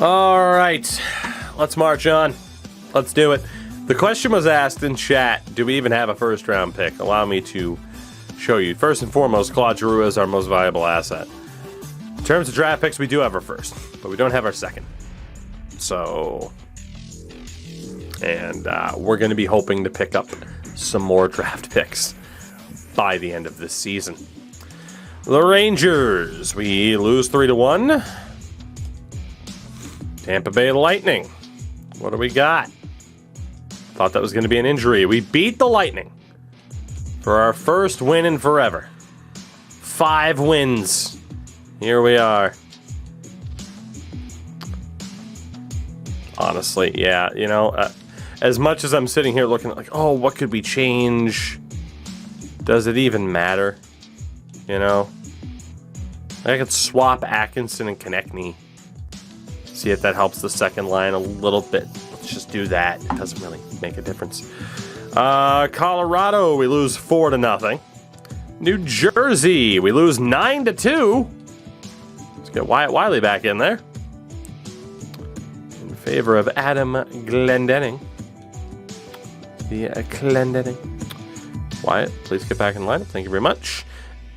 All right, let's march on. Let's do it. The question was asked in chat, do we even have a first-round pick? Allow me to show you. First and foremost, Claude Giroux is our most valuable asset. In terms of draft picks, we do have our first, but we don't have our second. So, and we're going to be hoping to pick up some more draft picks by the end of this season. The Rangers, we lose 3-1. Tampa Bay Lightning, what do we got? Thought that was going to be an injury. We beat the Lightning for our first win in forever. 5 wins. Here we are. Honestly, yeah, you know, as much as I'm sitting here looking at like, oh, what could we change? Does it even matter? You know? I could swap Atkinson and Konechny. See if that helps the second line a little bit. Let's just do that. It doesn't really make a difference. Colorado, we lose 4-0. New Jersey, we lose 9-2. Let's get Wyatt Wiley back in there. In favor of Adam Glendening. The Glendening. Wyatt, please get back in line. Thank you very much.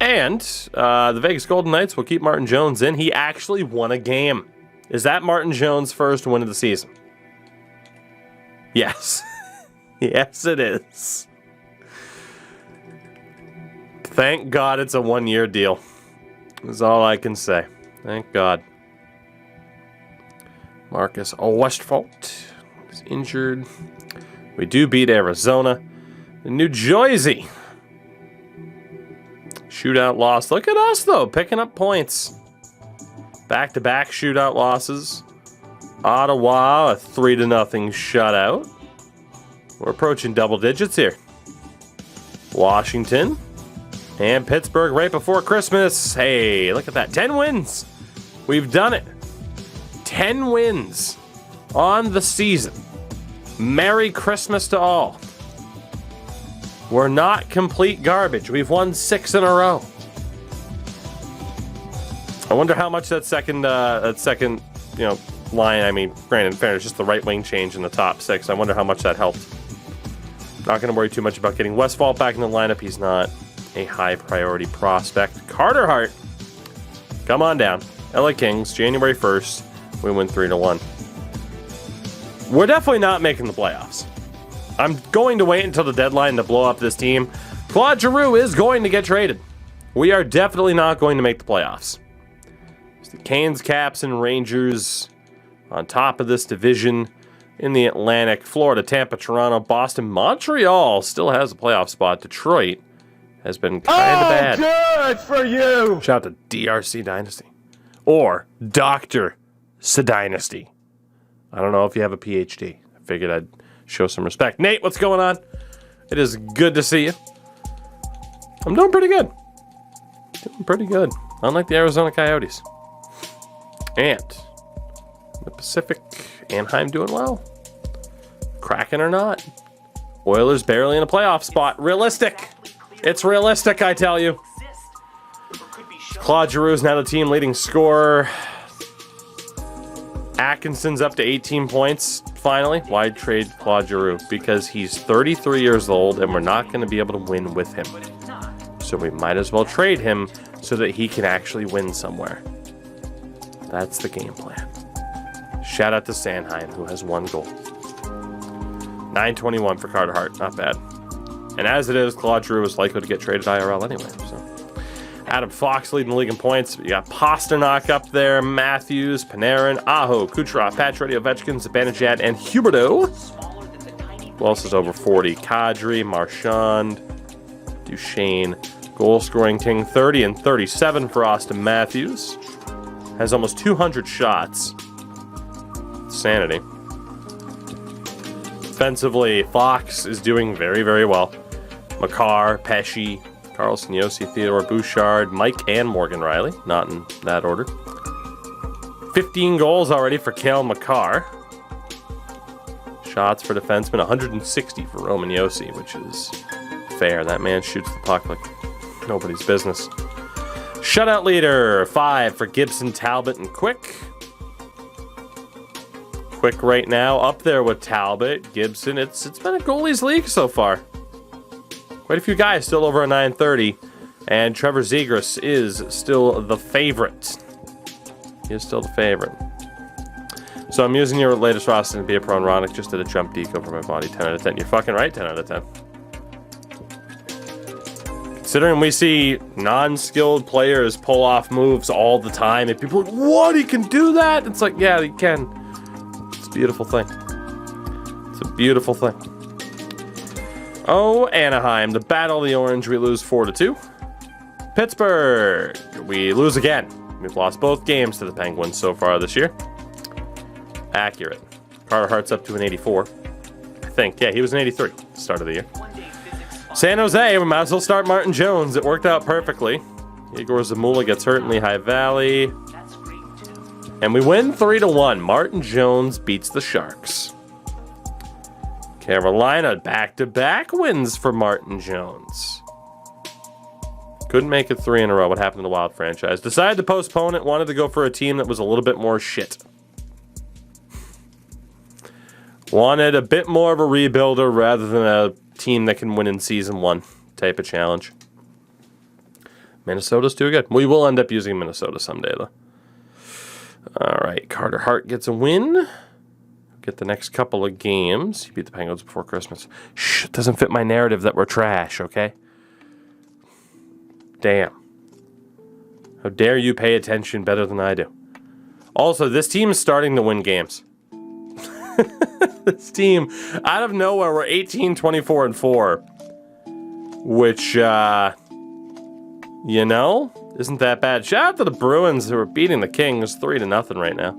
And the Vegas Golden Knights will keep Martin Jones in. He actually won a game. Is that Martin Jones' first win of the season? Yes. Yes, it is. Thank God it's a 1-year deal. That's all I can say. Thank God. Marcus Westfalt is injured. We do beat Arizona. New Jersey. Shootout loss. Look at us, though, picking up points. Back-to-back shootout losses. Ottawa, a 3-0 shutout. We're approaching double digits here. Washington and Pittsburgh right before Christmas. Hey, look at that. 10 wins. We've done it. 10 wins on the season. Merry Christmas to all. We're not complete garbage. We've won 6 in a row. I wonder how much that second, line. I mean, granted, in fairness, just the right wing change in the top 6. I wonder how much that helped. Not going to worry too much about getting Westfalt back in the lineup. He's not a high priority prospect. Carter Hart, come on down. LA Kings, January 1st. We win 3-1. We're definitely not making the playoffs. I'm going to wait until the deadline to blow up this team. Claude Giroux is going to get traded. We are definitely not going to make the playoffs. It's the Canes, Caps, and Rangers on top of this division in the Atlantic. Florida, Tampa, Toronto, Boston, Montreal still has a playoff spot. Detroit has been kind of bad. Good for you! Shout out to DRC Dynasty. Or Dr. Dynasty. I don't know if you have a PhD. I figured I'd show some respect. Nate, what's going on? It is good to see you. I'm doing pretty good. Doing pretty good. Unlike the Arizona Coyotes. And the Pacific, Anaheim doing well. Kraken or not. Oilers barely in a playoff spot. Realistic. It's realistic, I tell you. Claude Giroux is now the team leading scorer. Atkinson's up to 18 points, finally. Why trade Claude Giroux? Because he's 33 years old and we're not going to be able to win with him. So we might as well trade him so that he can actually win somewhere. That's the game plan. Shout out to Sanheim, who has 1 goal. 921 for Carter Hart, not bad. And as it is, Claude Giroux is likely to get traded IRL anyway. So Adam Fox leading the league in points. You got Pasternak up there, Matthews, Panarin, Aho, Kucherov, Pacioretty, Ovechkin, Zibanejad, and Huberdeau. Who else is over 40? Kadri, Marchand, Duchesne. Goal-scoring king, 30 and 37 for Austin Matthews. Has almost 200 shots. Sanity. Defensively, Fox is doing very, very well. Makar, Pesci, Carlson, Yossi, Theodore Bouchard, Mike, and Morgan Riley. Not in that order. 15 goals already for Cale Makar. Shots for defensemen, 160 for Roman Yossi, which is fair. That man shoots the puck like nobody's business. Shutout leader, 5 for Gibson, Talbot, and Quick. Quick right now, up there with Talbot, Gibson. It's been a goalies league so far. Quite a few guys still over a 930. And Trevor Zegras is still the favorite. He is still the favorite. So I'm using your latest roster to be a pro, and Ronick just did a jump deco for my body. 10 out of 10. You're fucking right, 10 out of 10. Considering we see non-skilled players pull off moves all the time, and people are like, what, he can do that? It's like, yeah, he can. It's a beautiful thing. It's a beautiful thing. Oh, Anaheim, the battle of the orange, we lose 4-2. Pittsburgh, we lose again. We've lost both games to the Penguins so far this year. Accurate. Carter Hart's up to an 84. I think. Yeah, he was an 83 at the start of the year. San Jose, we might as well start Martin Jones. It worked out perfectly. Igor Zamula gets hurt in Lehigh Valley. And we win 3-1. Martin Jones beats the Sharks. Carolina, back-to-back wins for Martin Jones. Couldn't make it 3 in a row. What happened to the Wild franchise? Decided to postpone it. Wanted to go for a team that was a little bit more shit. Wanted a bit more of a rebuilder rather than a team that can win in season 1 type of challenge. Minnesota's too good. We will end up using Minnesota someday, though. All right, Carter Hart gets a win. Get the next couple of games. He beat the Penguins before Christmas. Shh, it doesn't fit my narrative that we're trash, okay? Damn. How dare you pay attention better than I do. Also, this team is starting to win games. This team, out of nowhere, we're 18-24-4. Which, you know, isn't that bad. Shout out to the Bruins who are beating the Kings 3-0 right now.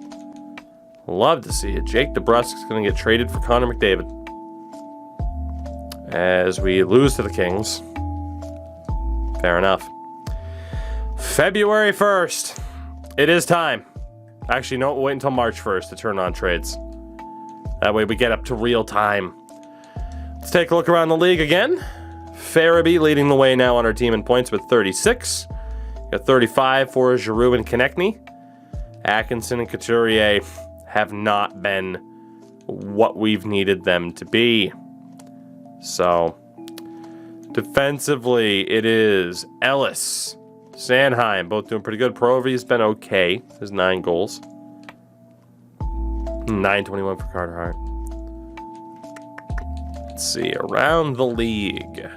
Love to see it. Jake DeBrusk's going to get traded for Connor McDavid. As we lose to the Kings. Fair enough. February 1st. It is time. Actually, no, we'll wait until March 1st to turn on trades. That way we get up to real time. Let's take a look around the league again. Farabee leading the way now on our team in points with 36. Got 35 for Giroux and Konechny. Atkinson and Couturier have not been what we've needed them to be. So, defensively, it is Ellis, Sanheim, both doing pretty good. Provy's been okay. Has 9 goals. 921 for Carter Hart. Let's see, around the league.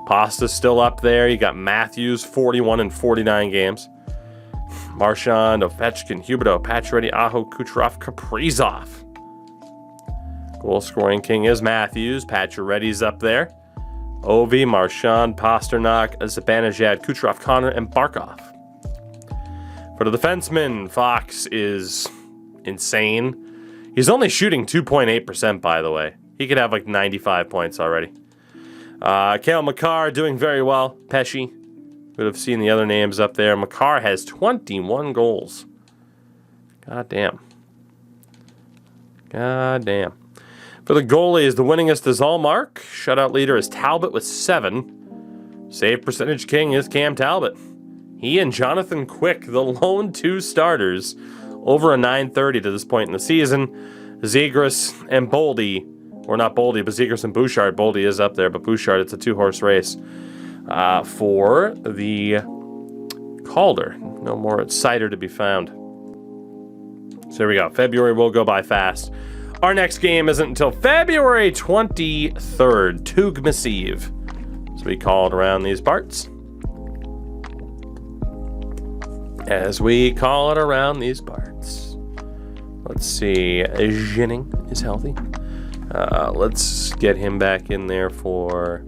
Pasta's still up there. You got Matthews, 41 in 49 games. Marchand, Ovechkin, Huberdeau, Pacioretty, Aho, Kucherov, Kaprizov. Goal scoring king is Matthews. Pacioretty's up there. Ovi, Marchand, Pasternak, Zibanejad, Kucherov, Connor, and Barkov. For the defenseman, Fox is insane. He's only shooting 2.8%, by the way. He could have like 95 points already. Cale Makar doing very well. Pesci. Would have seen the other names up there. Makar has 21 goals. God damn. God damn. For the goalies, the winningest is Allmark. Shutout leader is Talbot with 7. Save percentage king is Cam Talbot. He and Jonathan Quick, the lone 2 starters, over a 930 to this point in the season. Zegras and Boldy, or not Boldy, but Zegras and Bouchard. Boldy is up there, but Bouchard, it's a 2-horse race. For the Calder. No more cider to be found. So there we go. February will go by fast. Our next game isn't until February 23rd. Tugmas Eve, as we call it around these parts. As we call it around these parts. Let's see. Jennings is healthy. Let's get him back in there for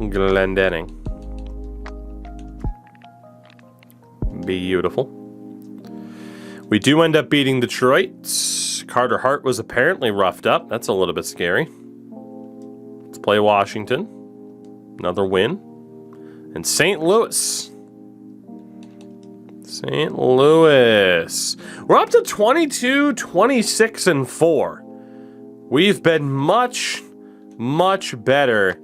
Glendening. Beautiful. We do end up beating Detroit. Carter Hart was apparently roughed up. That's a little bit scary. Let's play Washington. Another win. And St. Louis. St. Louis. We're up to 22, 26, and 4. We've been much, much better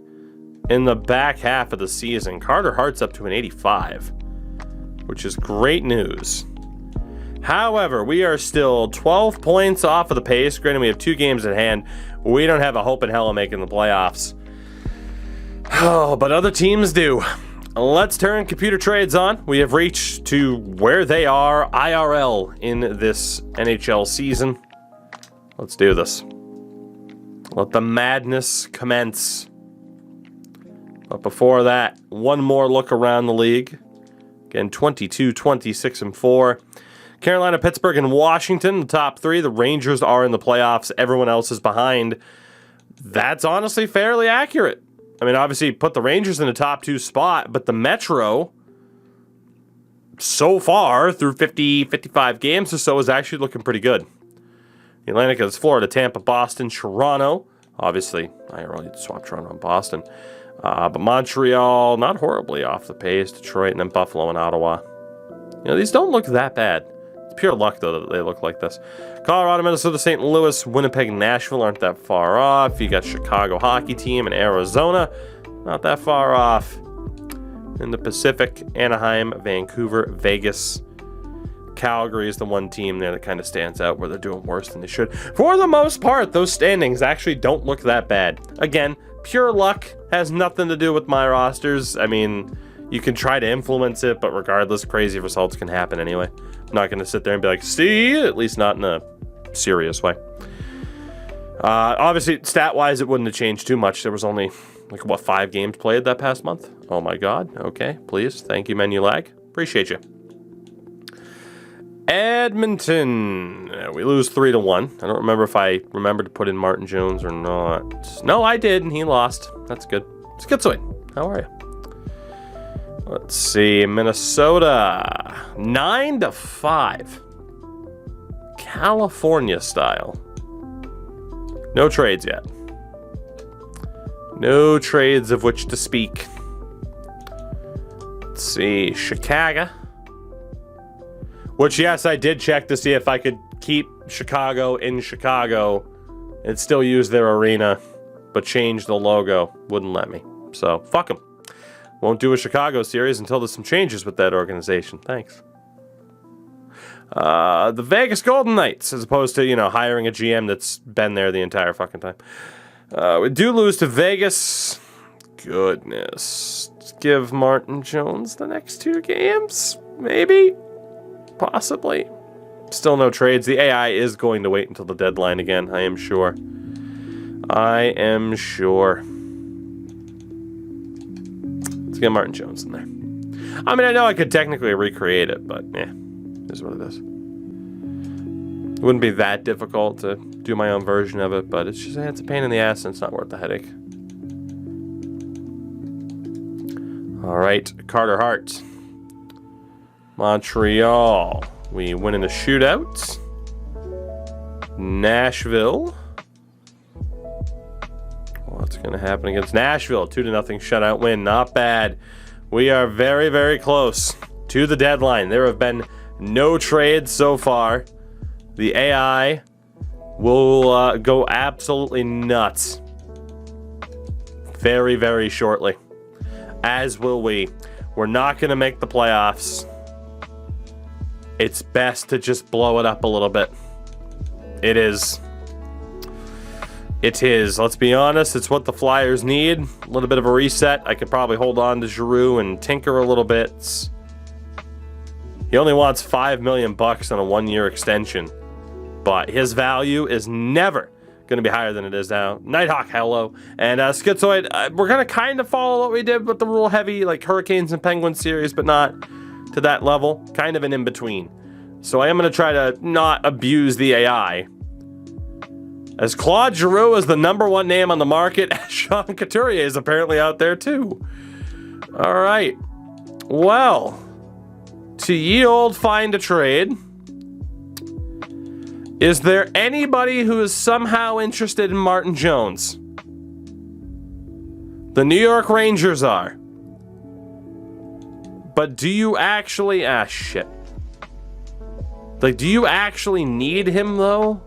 in the back half of the season. Carter Hart's up to an 85, which is great news. However, we are still 12 points off of the pace. Granted, we have 2 games in hand. We don't have a hope in hell of making the playoffs. Oh, but other teams do. Let's turn computer trades on. We have reached to where they are IRL in this NHL season. Let's do this. Let the madness commence. But before that, one more look around the league. Again, 22, 26, and 4. Carolina, Pittsburgh, and Washington, the top 3. The Rangers are in the playoffs. Everyone else is behind. That's honestly fairly accurate. I mean, obviously, put the Rangers in the top 2 spot, but the Metro, so far, through 50, 55 games or so, is actually looking pretty good. The Atlantic is Florida, Tampa, Boston, Toronto. Obviously, I really swapped Toronto and Boston. But Montreal, not horribly off the pace. Detroit, and then Buffalo and Ottawa. You know, these don't look that bad. It's pure luck, though, that they look like this. Colorado, Minnesota, St. Louis, Winnipeg, and Nashville aren't that far off. You got Chicago hockey team and Arizona, not that far off. In the Pacific, Anaheim, Vancouver, Vegas. Calgary is the one team there that kind of stands out where they're doing worse than they should. For the most part, those standings actually don't look that bad. Again, pure luck, has nothing to do with my rosters. I mean, you can try to influence it, but regardless, crazy results can happen anyway. I'm not going to sit there and be like, see, at least not in a serious way. Obviously, stat-wise, it wouldn't have changed too much. There was only, like, what, 5 games played that past month? Oh my god. Okay, please. Thank you, menu lag. Appreciate you. Edmonton. We lose 3-1. I don't remember if I remembered to put in Martin Jones or not. No, I did, and he lost. That's good. Schizoid, how are you? Let's see. Minnesota. 9-5. California style. No trades yet. No trades of which to speak. Let's see. Chicago. Which, yes, I did check to see if I could keep Chicago in Chicago and still use their arena, but change the logo. Wouldn't let me. So, fuck them. Won't do a Chicago series until there's some changes with that organization. Thanks. The Vegas Golden Knights, as opposed to, you know, hiring a GM that's been there the entire fucking time. We do lose to Vegas. Goodness. Let's give Martin Jones the next 2 games? Maybe? Possibly. Still no trades. The AI is going to wait until the deadline again, I am sure. I am sure. Let's get Martin Jones in there. I mean, I know I could technically recreate it, but yeah, is what it is. It wouldn't be that difficult to do my own version of it, but it's just, it's a pain in the ass and it's not worth the headache. All right, Carter Hart. Montreal. We win in the shootout. Nashville. What's going to happen against Nashville? 2-0 shutout win. Not bad. We are very, very close to the deadline. There have been no trades so far. The AI will go absolutely nuts very, very shortly. As will we. We're not going to make the playoffs. It's best to just blow it up a little bit. It is. It is. Let's be honest. It's what the Flyers need. A little bit of a reset. I could probably hold on to Giroux and tinker a little bit. He only wants $5 million on a 1-year extension. But his value is never going to be higher than it is now. Nighthawk, hello. And Schizoid, we're going to kind of follow what we did with the real heavy, like, Hurricanes and Penguins series, but not to that level. Kind of an in-between. So I am going to try to not abuse the AI. As Claude Giroux is the #1 name on the market, Sean Couturier is apparently out there too. All right. Well, to ye old find a trade. Is there anybody who is somehow interested in Martin Jones? The New York Rangers are. But do you actually... shit. Like, do you actually need him, though?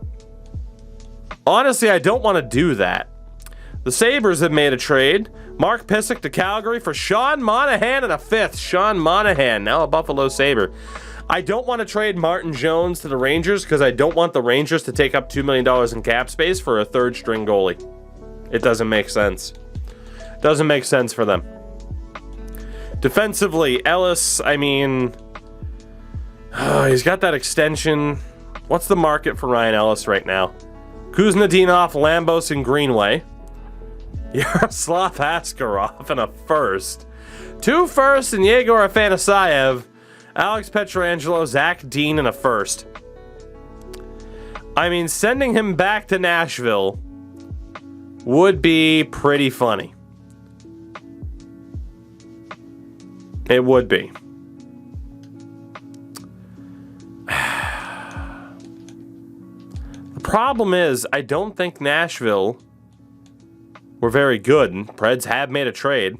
Honestly, I don't want to do that. The Sabres have made a trade. Mark Pysyk to Calgary for Sean Monahan and a 5th. Sean Monahan, now a Buffalo Sabre. I don't want to trade Martin Jones to the Rangers because I don't want the Rangers to take up $2 million in cap space for a third-string goalie. It doesn't make sense. Doesn't make sense for them. Defensively, Ellis, I mean... he's got that extension. What's the market for Ryan Ellis right now? Kuznetsov, Lambos, and Greenway. Yaroslav Askarov and a first. 2 firsts and Yegor Afanasayev. Alex Pietrangelo, Zach Dean, and a first. I mean, sending him back to Nashville would be pretty funny. It would be. The problem is, I don't think Nashville were very good. Preds have made a trade.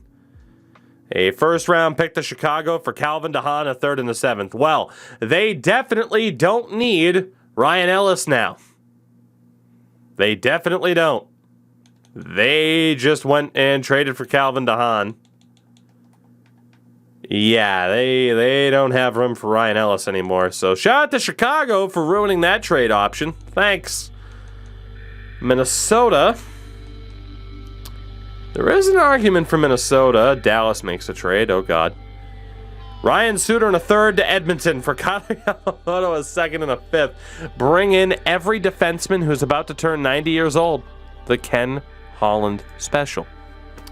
A first-round pick to Chicago for Calvin DeHaan, a third and a 7th. Well, they definitely don't need Ryan Ellis now. They definitely don't. They just went and traded for Calvin DeHaan. Yeah, they don't have room for Ryan Ellis anymore. So shout out to Chicago for ruining that trade option. Thanks. Minnesota. There is an argument for Minnesota. Dallas makes a trade. Oh, God. Ryan Suter and a third to Edmonton for Connor Yamamoto, a second and a 5th. Bring in every defenseman who's about to turn 90 years old. The Ken Holland special.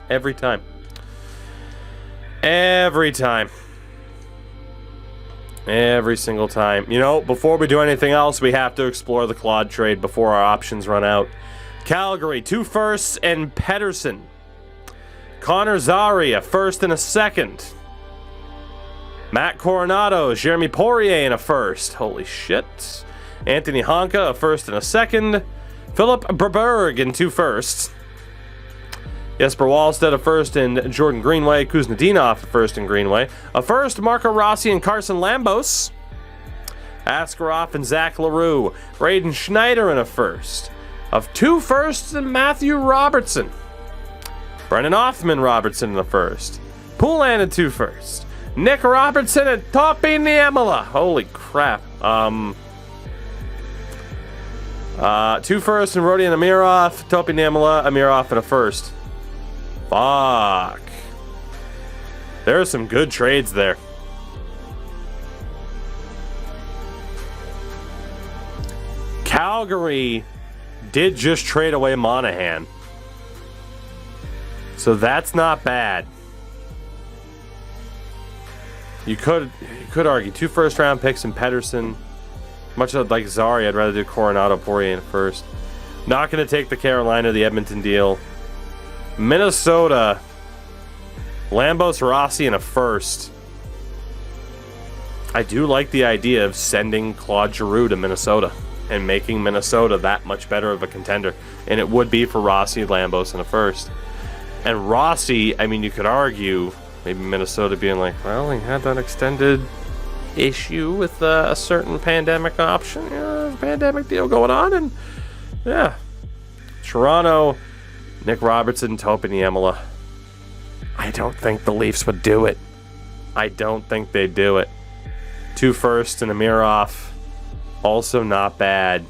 Every time. Every time. Every single time. You know, before we do anything else, we have to explore the Claude trade before our options run out. Calgary, 2 firsts and Pettersson. Connor Zary, a first and a 2nd. Matt Coronado, Jeremy Poirier, and a first. Holy shit. Anthony Honka, a first and a 2nd. Philip Broberg, and 2 firsts. Jesper Wallstedt, a first, and Jordan Greenway. Kuznetsov, a first, and Greenway. A first, Marco Rossi and Carson Lambos. Askarov and Zach LaRue. Braden Schneider, and a first. Of 2 firsts, and Matthew Robertson. Brennan Hoffman Robertson in the first. Poulin and 2 firsts. Nick Robertson and Topi Niemela. Holy crap. 2 firsts and Rodion Amirov. Topi Niemela, Amirov, and a first. Fuck. There are some good trades there. Calgary did just trade away Monahan. So that's not bad. You could argue 2 first-round picks and Pettersson. Much like Zary, I'd rather do Coronado, Poirier in first. Not going to take the Carolina, the Edmonton deal. Minnesota, Lambos, Rossi, and a first. I do like the idea of sending Claude Giroux to Minnesota and making Minnesota that much better of a contender. And it would be for Rossi, Lambos, and a first. And Rossi, I mean, you could argue maybe Minnesota being like, well, he had that extended issue with a certain pandemic option. Yeah, there's a pandemic deal going on. And yeah, Toronto, Nick Robertson, Topi Niemela. I don't think the Leafs would do it. I don't think they'd do it. 2 firsts and Amirov. Also not bad.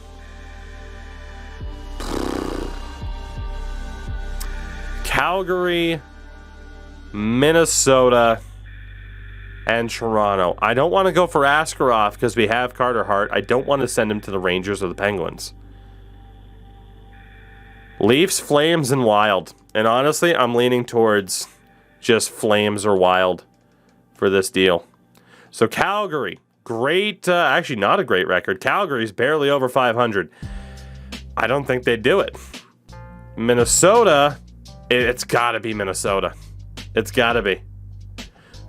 Calgary, Minnesota, and Toronto. I don't want to go for Askarov because we have Carter Hart. I don't want to send him to the Rangers or the Penguins. Leafs, Flames, and Wild. And honestly, I'm leaning towards just Flames or Wild for this deal. So Calgary, great, actually not a great record. Calgary's barely over 500. I don't think they'd do it. Minnesota, it's got to be Minnesota. It's got to be.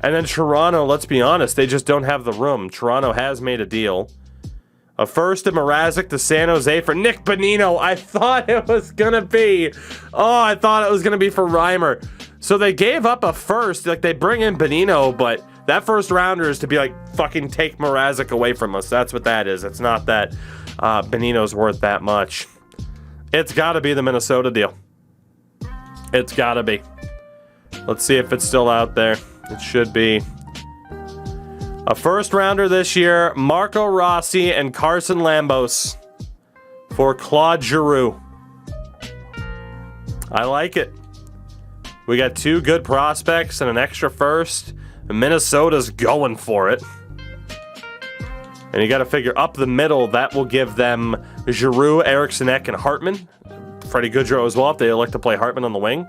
And then Toronto, let's be honest, they just don't have the room. Toronto has made a deal. A first to Mrazek to San Jose for Nick Bonino. I thought it was going to be. Oh, I thought it was going to be for Reimer. So they gave up a first. Like, they bring in Bonino, but that first rounder is to be like, fucking take Mrazek away from us. That's what that is. It's not that Bonino's worth that much. It's got to be the Minnesota deal. It's got to be. Let's see if it's still out there. It should be. A first rounder this year, Marco Rossi and Carson Lambos for Claude Giroux. I like it. We got 2 good prospects and an extra first. Minnesota's going for it. And you got to figure up the middle, that will give them Giroux, Eriksson Ek, and Hartman. Freddie Goodrow as well, if they elect to play Hartman on the wing.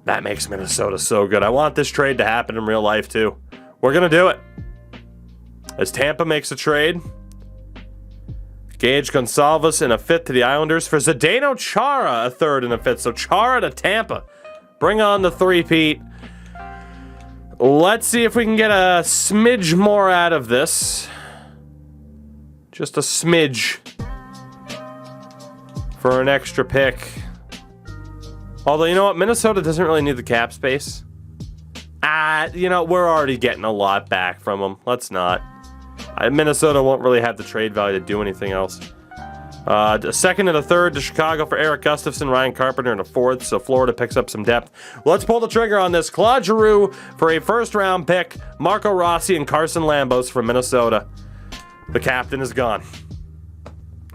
That makes Minnesota so good. I want this trade to happen in real life, too. We're going to do it. As Tampa makes a trade, Gage Gonsalves in a 5th to the Islanders for Zdeno Chara, a 3rd and a 5th. So Chara to Tampa. Bring on the 3-peat. Let's see if we can get a smidge more out of this. Just a smidge. For an extra pick. Although, you know what? Minnesota doesn't really need the cap space. You know, we're already getting a lot back from them. Let's not. Minnesota won't really have the trade value to do anything else. A 2nd and a 3rd to Chicago for Eric Gustafson, Ryan Carpenter, and a 4th, so Florida picks up some depth. Let's pull the trigger on this. Claude Giroux for a first-round pick, Marco Rossi and Carson Lambos from Minnesota. The captain is gone.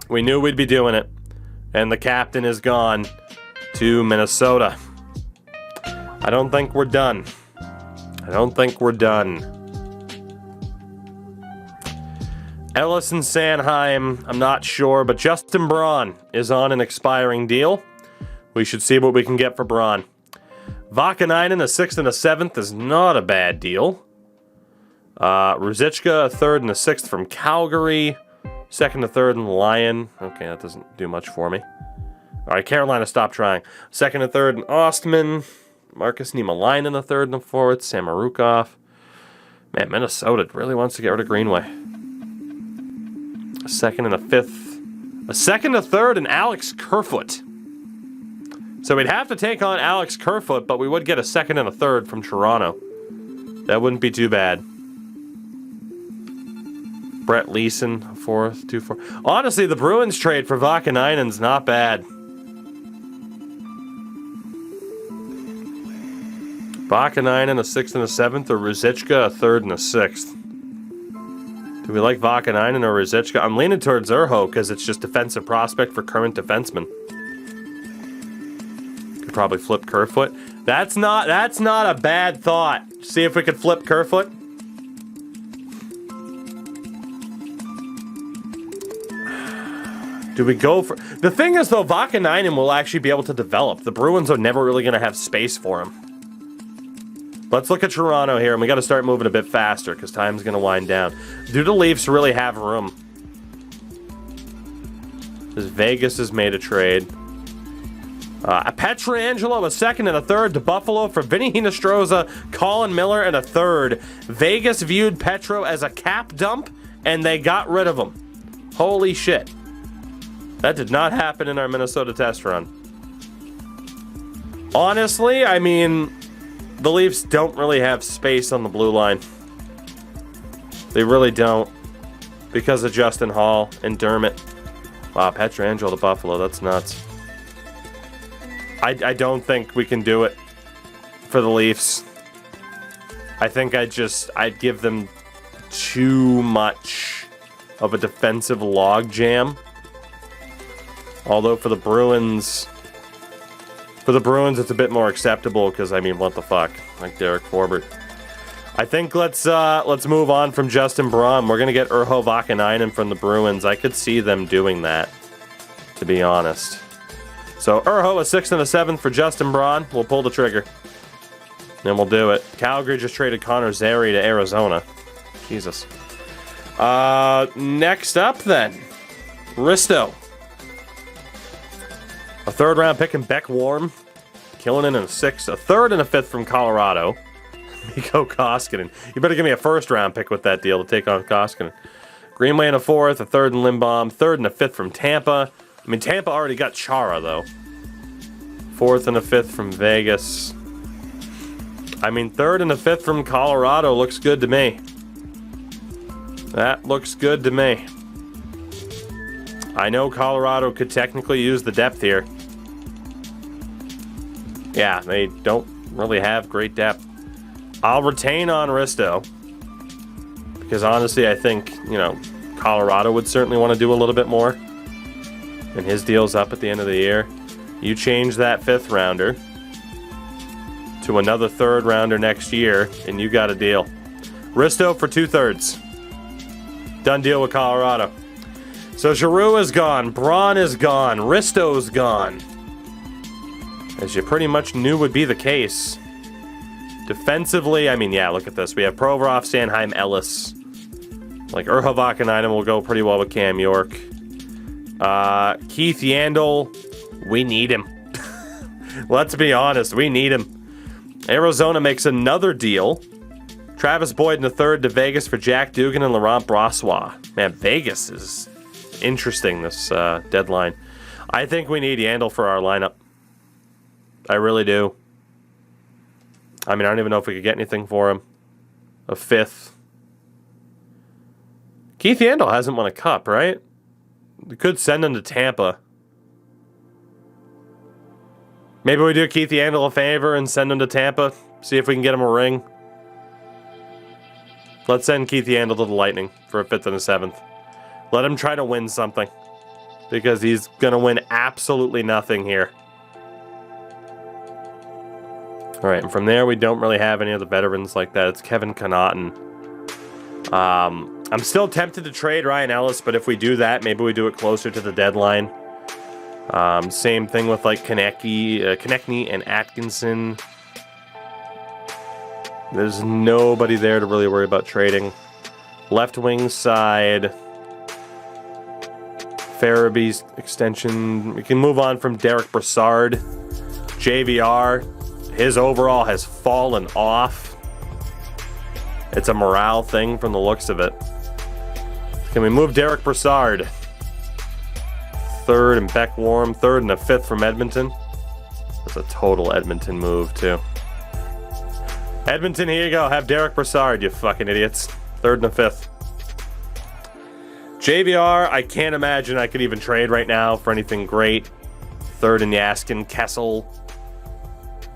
We knew we'd be doing it, and the captain is gone to Minnesota. I don't think we're done. I don't think we're done. Ellis and Sanheim, I'm not sure, but Justin Braun is on an expiring deal. We should see what we can get for Braun. Vakanainen, a 6th and a 7th, is not a bad deal. Ruzicka, a 3rd and a 6th from Calgary. 2nd, a 3rd, and Lyon. Okay, that doesn't do much for me. All right, Carolina, stop trying. 2nd, a 3rd, and Ostman. Marcus Niemelainen, a 3rd and a 4th. Samorukov. Man, Minnesota really wants to get rid of Greenway. A 2nd and a 5th. A 2nd, a 3rd, and Alex Kerfoot. So we'd have to take on Alex Kerfoot, but we would get a 2nd and a 3rd from Toronto. That wouldn't be too bad. Brett Leeson, a 4th, 2-4. Honestly, the Bruins trade for Vakanainen's not bad. Vakanainen, a 6th and a 7th, or Ruzicka, a 3rd and a 6th. Do we like Vakanainen or Ruzicka? I'm leaning towards Urho because it's just defensive prospect for current defensemen. Could probably flip Kerfoot. That's not a bad thought. See if we could flip Kerfoot. Do we go for... The thing is, though, Vakanainen will actually be able to develop. The Bruins are never really going to have space for him. Let's look at Toronto here, and we got to start moving a bit faster because time's going to wind down. Do the Leafs really have room? Because Vegas has made a trade. A Pietrangelo, a 2nd and a 3rd to Buffalo for Vinny Hinostroza, Colin Miller, and a 3rd. Vegas viewed Petro as a cap dump, and they got rid of him. Holy shit. That did not happen in our Minnesota test run. Honestly, I mean... The Leafs don't really have space on the blue line. They really don't. Because of Justin Hall and Dermott. Wow, Pietrangelo to Buffalo. That's nuts. I don't think we can do it for the Leafs. I think I'd give them too much of a defensive logjam. Although for the Bruins... it's a bit more acceptable because, I mean, what the fuck? Like Derek Forbert. I think let's move on from Justin Braun. We're going to get Urho Vakanainen from the Bruins. I could see them doing that, to be honest. So, Urho, a 6th and a 7th for Justin Braun. We'll pull the trigger. And we'll do it. Calgary just traded Connor Zary to Arizona. Jesus. Next up, then. Risto. A 3rd round pick in Beck Warm. Killing in a 6th. A 3rd and a 5th from Colorado. Mikko Koskinen. You better give me a 1st round pick with that deal to take on Koskinen. Greenway in a 4th. A 3rd in Lindbaum. 3rd and a 5th from Tampa. I mean, Tampa already got Chara, though. 4th and a 5th from Vegas. I mean, 3rd and a 5th from Colorado looks good to me. That looks good to me. I know Colorado could technically use the depth here. Yeah, they don't really have great depth. I'll retain on Risto. Because honestly, I think, Colorado would certainly want to do a little bit more. And his deal's up at the end of the year. You change that 5th rounder to another 3rd rounder next year, and you got a deal. Risto for 2/3. Done deal with Colorado. So Giroux is gone. Braun is gone. Risto's gone. As you pretty much knew would be the case. Defensively, I mean, yeah, look at this. We have Provorov, Sanheim, Ellis. Like, Urho Vakanainen will go pretty well with Cam York. Keith Yandel, we need him. Let's be honest, we need him. Arizona makes another deal. Travis Boyd in the 3rd to Vegas for Jack Dugan and Laurent Brossois. Man, Vegas is interesting this deadline. I think we need Yandel for our lineup. I really do. I mean, I don't even know if we could get anything for him. A 5th. Keith Yandel hasn't won a cup, right? We could send him to Tampa. Maybe we do Keith Yandel a favor and send him to Tampa. See if we can get him a ring. Let's send Keith Yandel to the Lightning for a 5th and a 7th. Let him try to win something. Because he's going to win absolutely nothing here. Alright, and from there we don't really have any of the veterans like that. It's Kevin Connaughton. I'm still tempted to trade Ryan Ellis, but if we do that, maybe we do it closer to the deadline. Same thing with like Konechny and Atkinson. There's nobody there to really worry about trading. Left wing side. Farabee's extension. We can move on from Derek Brassard. JVR. His overall has fallen off. It's a morale thing from the looks of it. Can we move Derek Brassard? 3rd and Beck Warm. 3rd and a 5th from Edmonton. That's a total Edmonton move, too. Edmonton, here you go. Have Derek Brassard, you fucking idiots. 3rd and a 5th. JVR, I can't imagine I could even trade right now for anything great. 3rd and Yaskin. Kessel.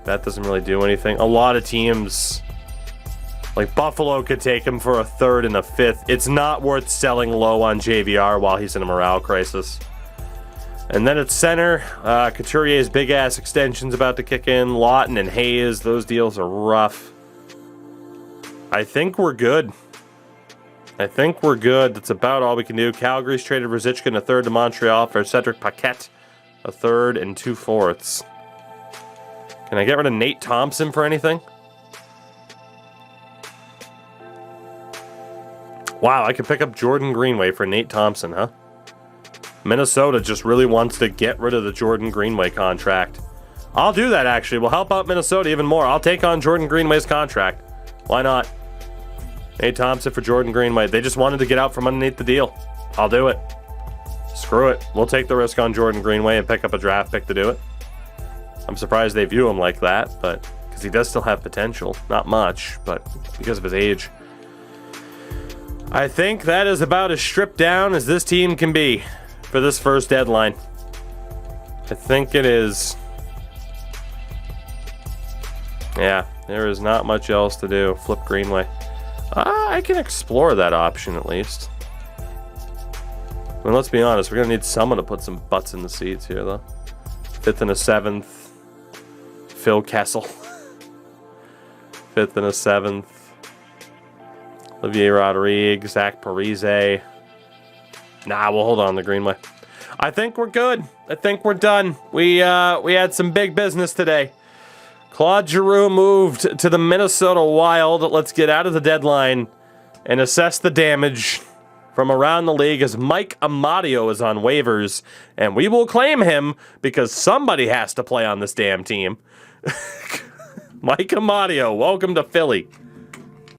That doesn't really do anything. A lot of teams, like Buffalo, could take him for a 3rd and a 5th. It's not worth selling low on JVR while he's in a morale crisis. And then at center, Couturier's big-ass extension's about to kick in. Lawton and Hayes, those deals are rough. I think we're good. That's about all we can do. Calgary's traded Ruzicka a 3rd to Montreal for Cedric Paquette, a 3rd and 2/4. Can I get rid of Nate Thompson for anything? Wow, I could pick up Jordan Greenway for Nate Thompson, huh? Minnesota just really wants to get rid of the Jordan Greenway contract. I'll do that, actually. We'll help out Minnesota even more. I'll take on Jordan Greenway's contract. Why not? Nate Thompson for Jordan Greenway. They just wanted to get out from underneath the deal. I'll do it. Screw it. We'll take the risk on Jordan Greenway and pick up a draft pick to do it. I'm surprised they view him like that, but because he does still have potential. Not much, but because of his age. I think that is about as stripped down as this team can be for this first deadline. I think it is. Yeah, there is not much else to do. Flip Greenway. I can explore that option at least. I mean, let's be honest, we're going to need someone to put some butts in the seats here, though. 5th and a 7th. Phil Kessel. 5th and a 7th. Olivier Rodrigue, Zach Parise. Nah, we'll hold on to Greenway. I think we're good. I think we're done. We had some big business today. Claude Giroux moved to the Minnesota Wild. Let's get out of the deadline and assess the damage from around the league as Mike Amadio is on waivers. And we will claim him because somebody has to play on this damn team. Mike Amadio, welcome to Philly.